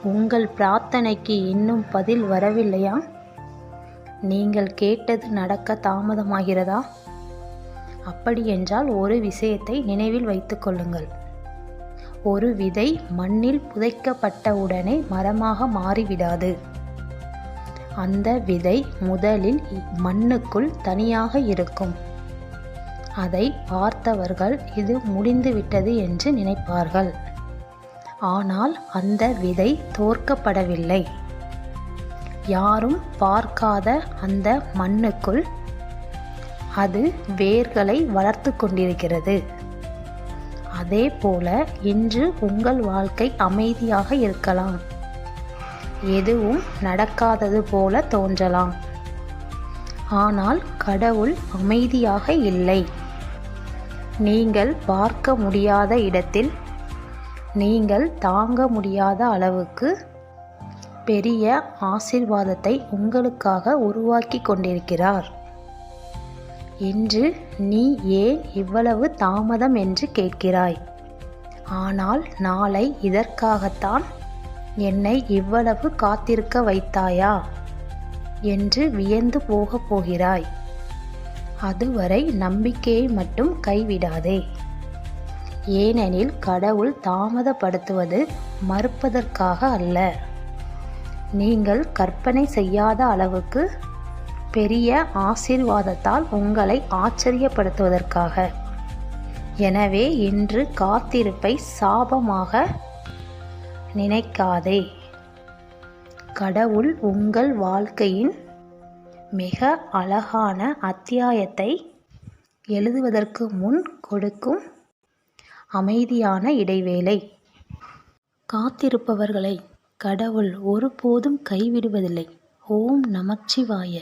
உங்கள் பிரார்த்தனைக்கு இன்னும் பதில் வரவில்லையா? நீங்கள் கேட்டது நடக்க தாமதமாகிறதா? அப்படியென்றால் ஒரு விஷயத்தை நினைவில் வைத்துக் கொள்ளுங்கள். ஒரு விதை மண்ணில் புதைக்கப்பட்டவுடனே மரமாக மாறிவிடாது. அந்த விதை முதலில் மண்ணுக்குள் தனியாக இருக்கும். அதை பார்த்தவர்கள் இது முடிந்துவிட்டது என்று நினைப்பார்கள். ஆனால் அந்த விதை தோற்கப்படவில்லை. யாரும் பார்க்காத அந்த மண்ணுக்குள் அது வேர்களை வளர்த்து கொண்டிருக்கிறது. அதே போல இன்று உங்கள் வாழ்க்கை அமைதியாக இருக்கலாம். எதுவும் நடக்காதது போல தோன்றலாம். ஆனால் கடவுள் அமைதியாக இல்லை. நீங்கள் பார்க்க முடியாத இடத்தில், நீங்கள் தாங்க முடியாத அளவுக்கு பெரிய ஆசீர்வாதத்தை உங்களுக்காக உருவாக்கி கொண்டிருக்கிறார். இன்று நீ ஏன் இவ்வளவு தாமதம் என்று கேட்கிறாய். ஆனால் நாளை இதற்காகத்தான் என்னை இவ்வளவு காத்திருக்க வைத்தாயா என்று வியந்து போகப் போகிறாய். அதுவரை நம்பிக்கையை மட்டும் கைவிடாதே. ஏனெனில் கடவுள் தாமதப்படுத்துவது மறுப்பதற்காக அல்ல, நீங்கள் கற்பனை செய்யாத அளவுக்கு பெரிய ஆசீர்வாதத்தால் உங்களை ஆச்சரியப்படுத்துவதற்காக. எனவே இன்று காத்திருப்பை சாபமாக நினைக்காதே. கடவுள் உங்கள் வாழ்க்கையின் மிக அழகான அத்தியாயத்தை எழுதுவதற்கு முன் கொடுக்கும் அமைதியான இடைவேளை. காத்திருப்பவர்களை கடவுள் ஒருபோதும் கைவிடுவதில்லை. ஓம் நமச்சிவாய.